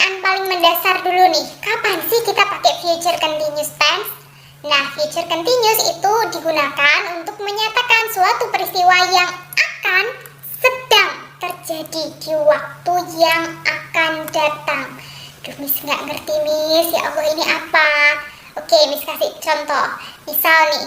pertanyaan paling mendasar dulu nih. Kapan sih kita pakai future continuous tense? Nah, future continuous itu digunakan untuk menyatakan suatu peristiwa yang akan sedang terjadi di waktu yang akan datang. Duh, Miss nggak ngerti, Miss. Ya Allah, ini apa? Oke, Miss kasih contoh. Misal nih,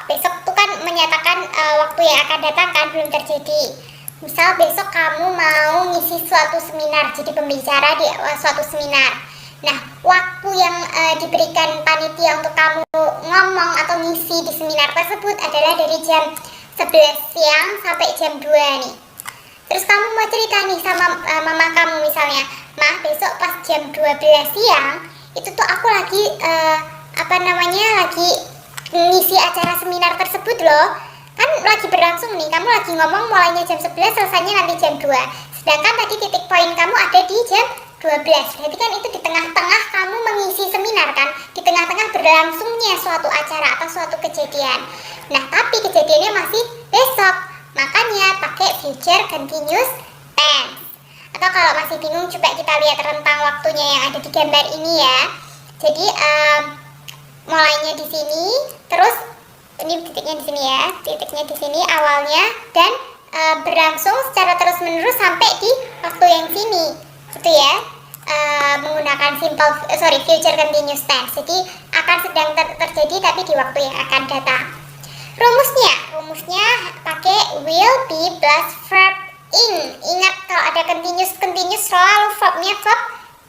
besok tuh kan menyatakan waktu yang akan datang kan belum terjadi. Misal besok kamu mau ngisi suatu seminar, jadi pembicara di suatu seminar. Nah, waktu yang diberikan panitia untuk kamu ngomong atau ngisi di seminar tersebut adalah dari jam 11 siang sampai jam 2 nih. Terus kamu mau cerita nih sama mama kamu misalnya, "Mah, besok pas jam 12 siang, itu tuh aku lagi lagi ngisi acara seminar tersebut loh. Kan lagi berlangsung nih, kamu lagi ngomong mulainya jam 11, selesainya nanti jam 2. Sedangkan tadi titik poin kamu ada di jam 12. Berarti kan itu di tengah-tengah kamu mengisi seminar kan, di tengah-tengah berlangsungnya suatu acara atau suatu kejadian. Nah, tapi kejadiannya masih besok. Makanya pakai future continuous tense. Atau kalau masih bingung, coba kita lihat rentang waktunya yang ada di gambar ini ya. Jadi mulainya di sini, terus ini titiknya di sini ya, titiknya di sini awalnya, dan berlangsung secara terus-menerus sampai di waktu yang sini, gitu ya. Menggunakan future continuous tense. Jadi akan sedang terjadi tapi di waktu yang akan datang. Rumusnya pakai will be plus verb in. Ingat kalau ada continuous selalu verbnya verb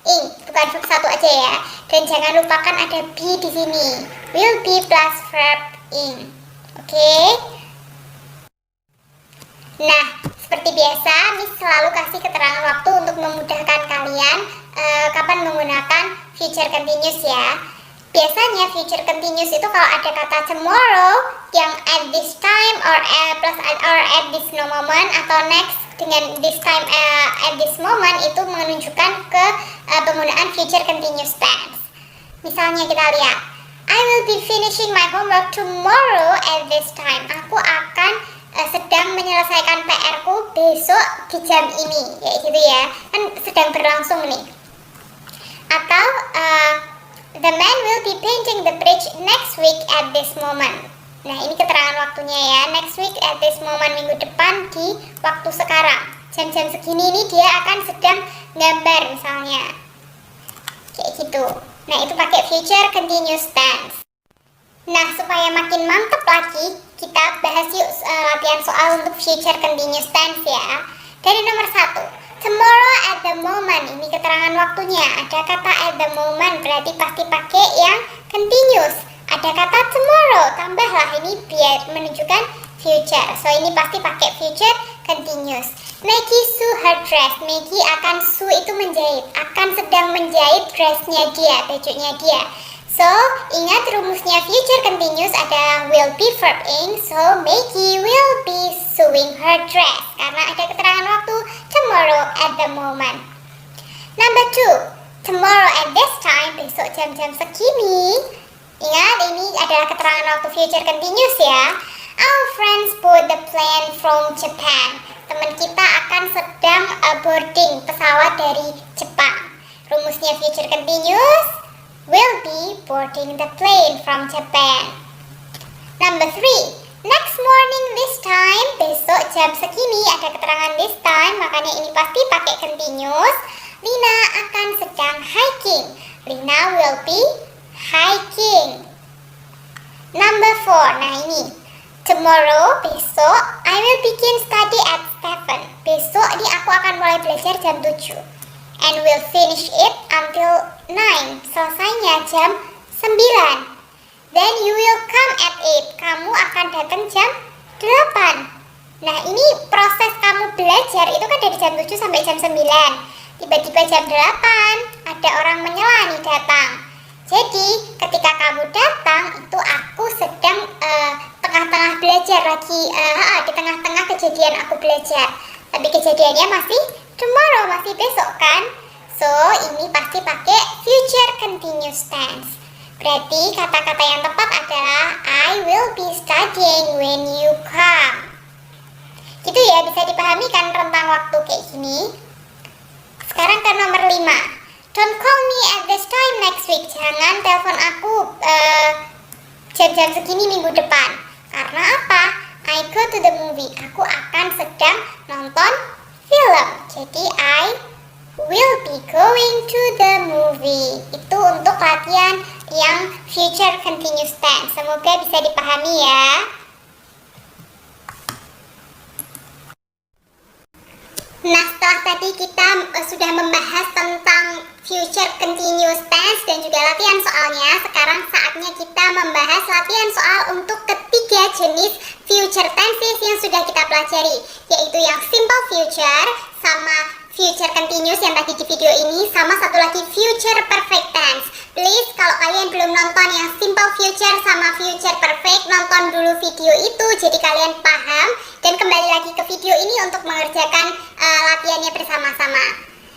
in, bukan verb satu aja ya. Dan jangan lupakan ada be di sini. Will be plus verb in. Oke. Nah, seperti biasa, Miss selalu kasih keterangan waktu untuk memudahkan kalian kapan menggunakan future continuous ya. Biasanya future continuous itu kalau ada kata tomorrow yang at this time or at this moment atau next dengan this time at this moment itu menunjukkan ke penggunaan future continuous tense. Misalnya kita lihat, I will be finishing my homework tomorrow at this time. Aku akan sedang menyelesaikan PR-ku besok di jam ini, kayak gitu ya. Kan sedang berlangsung nih. Atau the man will be painting the bridge next week at this moment. Nah, ini keterangan waktunya ya. Next week at this moment, minggu depan di waktu sekarang. Jam-jam segini ini dia akan sedang gambar misalnya. Kayak gitu. Nah, itu pakai future continuous tense. Nah, supaya makin mantep lagi, kita bahas yuk latihan soal untuk future continuous tense ya. Dari nomor 1, tomorrow at the moment. Ini keterangan waktunya. Ada kata at the moment, berarti pasti pakai yang continuous. Ada kata tomorrow, tambahlah ini biar menunjukkan future. So ini pasti pakai future continuous. Maggie sew her dress. Maggie akan sew itu menjahit, akan sedang menjahit dressnya dia, bajunya dia. So ingat rumusnya future continuous ada will be verb in. So Maggie will be sewing her dress karena ada keterangan waktu tomorrow at the moment. Number 2, tomorrow at this time, besok jam-jam segini. Ingat ini adalah keterangan waktu future continuous ya. Our friends board the plane from Japan. Teman kita akan sedang boarding pesawat dari Jepang. Rumusnya future continuous will be boarding the plane from Japan. Number 3, next morning this time, besok jam segini, ada keterangan this time, makanya ini pasti pakai continuous. Lina akan sedang hiking. Lina will be hiking. Number 4, nah ini tomorrow, besok, I will begin study at 7. Besok ini aku akan mulai belajar jam 7. And will finish it until 9. Selesainya jam 9. Then you will come at 8. Kamu akan datang jam 8. Nah, ini proses kamu belajar itu kan dari jam 7 sampai jam 9. Tiba-tiba jam 8 ada orang menyela nih datang. Jadi ketika kamu datang itu aku sedang tengah-tengah belajar lagi, di tengah-tengah kejadian aku belajar. Tapi kejadiannya masih tomorrow, masih besok kan. So ini pasti pakai future continuous tense. Berarti kata-kata yang tepat adalah I will be studying when you come. Gitu ya, bisa dipahami kan rentang waktu kayak gini. Sekarang ke nomor 5. Don't call me at this time next week. Jangan telepon aku jam-jam segini minggu depan. Karena apa? I go to the movie. Aku akan sedang nonton film. Jadi I will be going to the movie. Itu untuk latihan yang future continuous tense. Semoga bisa dipahami ya. Nah, setelah tadi kita sudah membahas tentang future continuous tense dan juga latihan soalnya, sekarang saatnya kita membahas latihan soal untuk ketiga jenis future tenses yang sudah kita pelajari, yaitu yang simple future sama future continuous yang tadi di video ini, sama satu lagi future perfect tense. Please, kalau kalian belum nonton yang simple future sama future perfect, nonton dulu video itu jadi kalian paham dan kembali lagi ke video ini untuk mengerjakan latihannya bersama-sama.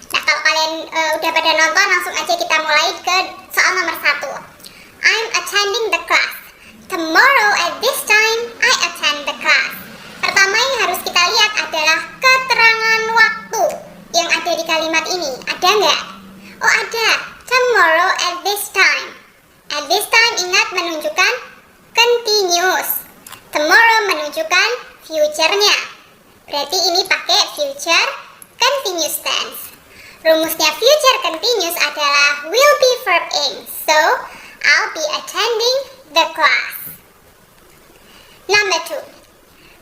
Nah, kalau kalian udah pada nonton, langsung aja kita mulai ke soal nomor 1. I'm attending the class. Tomorrow at this time, I attend the class. Pertama yang harus kita lihat adalah keterangan waktu yang ada di kalimat ini. Ada nggak? Oh, ada. Tomorrow at this time. At this time ingat menunjukkan continuous. Tomorrow menunjukkan future-nya. Berarti ini pakai future continuous tense. Rumusnya future continuous adalah will be verb in. So, I'll be attending the class. Number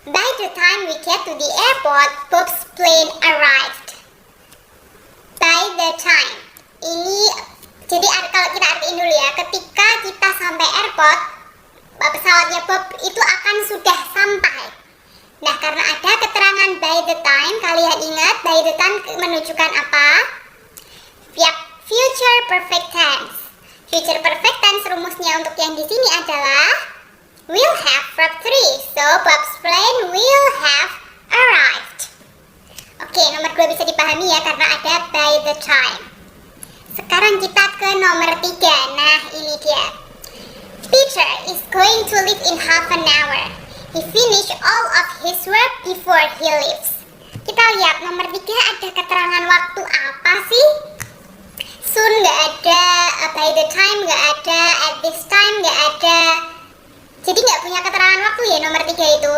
2. By the time we get to the airport, Bob's plane arrived. By the time. Ini, jadi kalau kita artiin dulu ya, ketika kita sampai airport, pesawatnya Bob itu akan sudah sampai. Nah, karena ada keterangan by the time, kalian ingat by the time menunjukkan apa? Yap, future perfect tense. Future perfect tense rumusnya untuk yang di sini adalah will have verb 3. So, Bob's plane will have arrived. Oke, nomor 2 bisa dipahami ya karena ada by the time. Sekarang kita ke nomor 3. Nah, ini dia. Peter is going to leave in half an hour. He finished all of his work before he leaves. Kita lihat nomor 3 ada keterangan waktu apa sih? Soon nggak ada, by the time nggak ada, at this time nggak ada. Jadi nggak punya keterangan waktu ya nomor 3 itu.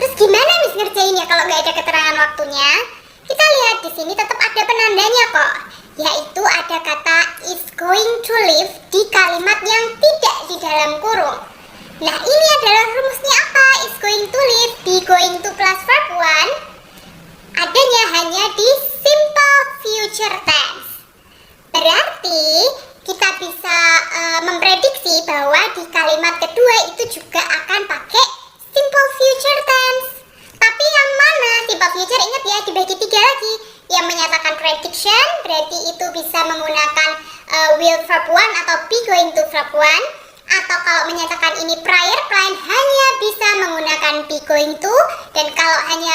Terus gimana Miss ngerjainnya kalau nggak ada keterangan waktunya? Kita lihat di sini tetap ada penandanya kok, yaitu ada kata is going to leave di kalimat yang tidak di dalam kurung. Nah, ini adalah rumusnya apa? Is going to leave, be going to plus verb 1 adanya hanya di simple future tense. Berarti kita bisa memprediksi bahwa di kalimat kedua itu juga akan pakai simple future tense. Tapi yang mana simple future? Ingat ya, dibagi 3 lagi. Yang menyatakan prediction berarti itu bisa menggunakan will verb 1 atau be going to verb 1. Atau kalau menyatakan ini prior plan hanya bisa menggunakan be going to. Dan kalau hanya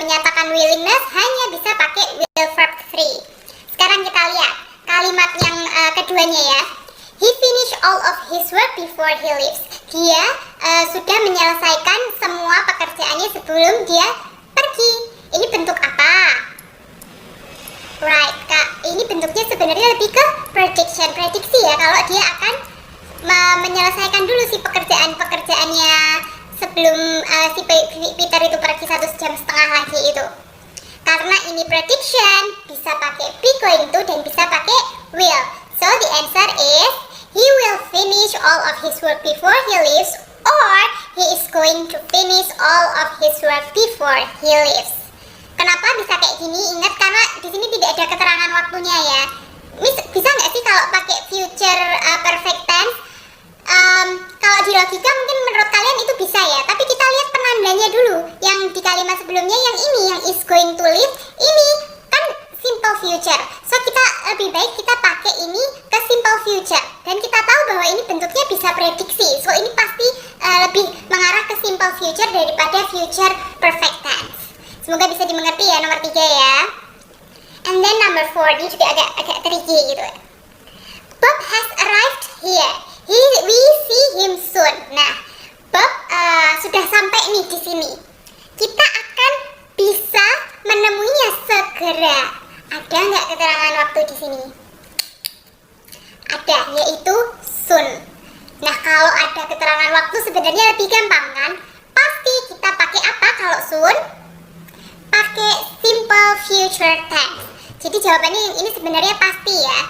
menyatakan willingness hanya bisa pakai will verb 3. Sekarang kita lihat kalimat yang keduanya ya. He finished all of his work before he leaves. Dia sudah menyelesaikan semua pekerjaannya sebelum dia pergi. Ini bentuk apa? Right, Kak. Ini bentuknya sebenarnya lebih ke prediction, prediksi ya. Kalau dia akan menyelesaikan dulu si pekerjaannya sebelum si Peter itu pergi 1,5 jam lagi itu. Karena ini prediction, bisa pakai be going to dan bisa pakai will. So the answer is he will finish all of his work before he leaves, or he is going to finish all of his work before he leaves. Kenapa bisa kayak gini? Ingat karena di sini tidak ada keterangan waktunya ya. Miss, bisa nggak sih kalau pakai future perfect tense? Kalau di logika mungkin menurut kalian itu bisa ya. Tapi kita lihat penandanya dulu. Yang di kalimat sebelumnya yang ini, yang is going to leave, ini kan simple future. So kita lebih baik kita pakai ini ke simple future. Dan kita tahu bahwa ini bentuknya bisa prediksi. So ini pasti lebih mengarah ke simple future daripada future perfect tense. Semoga bisa dimengerti ya nomor 3 ya. And then number 4, ini juga agak tricky gitu. Bob has arrived here. We see him soon. Nah, Bob sudah sampai nih di sini. Kita akan bisa menemuinya segera. Ada nggak keterangan waktu di sini? ada, yaitu soon. Nah, kalau ada keterangan waktu sebenarnya lebih gampang kan? Pasti kita pakai apa kalau soon? Pakai simple future tense. Jadi jawabannya yang ini sebenarnya pasti ya.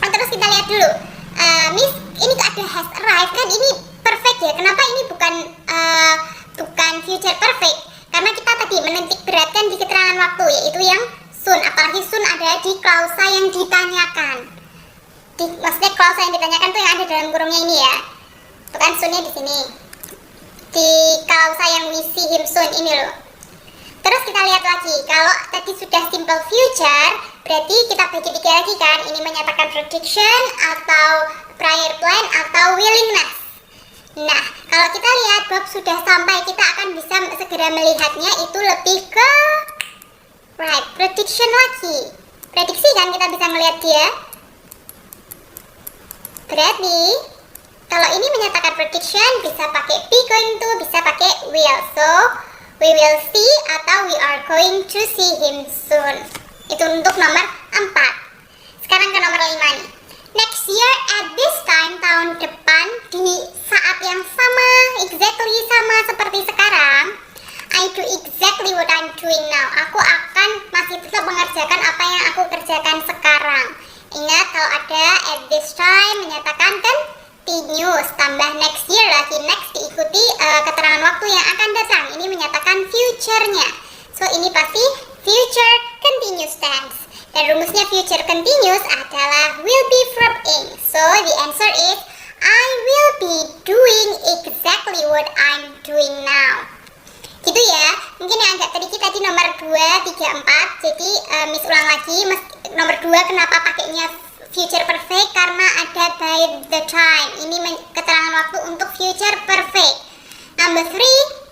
Terus kita lihat dulu. Miss, ini ada has arrived kan? Ini perfect ya. Kenapa ini bukan future perfect? Karena kita tadi menitik beratkan di keterangan waktu, yaitu yang soon. Apalagi soon ada di klausa yang ditanyakan. Maksudnya klausa yang ditanyakan tuh yang ada dalam kurungnya ini ya. Itu kan soonnya di sini. Di klausa yang we see him soon ini loh. Terus kita lihat lagi, kalau tadi sudah simple future, berarti kita bagi tiga lagi kan. Ini menyatakan prediction atau prior plan atau willingness. Nah, kalau kita lihat bab sudah sampai, kita akan bisa segera melihatnya itu lebih ke prediction lagi. Prediksi kan kita bisa melihat dia. Berarti kalau ini menyatakan prediction bisa pakai be going to, bisa pakai will. So we will see atau we are going to see him soon. Itu untuk nomor 4. Sekarang ke nomor 5 nih. Next year at this time, tahun depan di saat yang sama, exactly sama seperti sekarang, I do exactly what I'm doing now. Aku akan masih tetap mengerjakan apa yang aku kerjakan sekarang. Ingat kalau ada at this time menyatakan continuous, tambah next year lagi, next diikuti keterangan waktu yang akan datang. Ini menyatakan future-nya. So ini pasti future continuous tense. Dan rumusnya future continuous adalah will be verb ing. So the answer is I will be doing exactly what I'm doing now. Gitu ya. Mungkin yang agak tricky tadi nomor 2, 3, 4. Jadi Miss ulang lagi. Nomor 2 kenapa pakainya future perfect? Karena ada by the time. Ini keterangan waktu untuk future perfect. Number 3,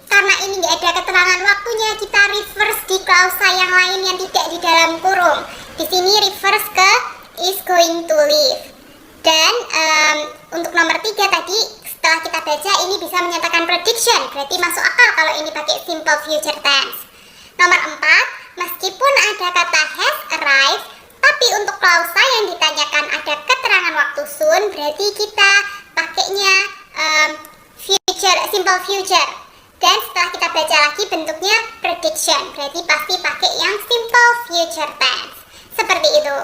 karena ini nggak ada keterangan waktunya, kita reverse di klausa yang lain yang tidak di dalam kurung. Di sini reverse ke is going to leave. Dan untuk nomor 3 tadi setelah kita baca ini bisa menyatakan prediction, berarti masuk akal kalau ini pakai simple future tense. Nomor 4, meskipun ada kata has arrived, tapi untuk klausa yang ditanyakan ada keterangan waktu soon, berarti kita pakainya future, simple future. Dan setelah kita baca lagi bentuknya prediction, berarti pasti pakai yang simple future tense. Seperti itu.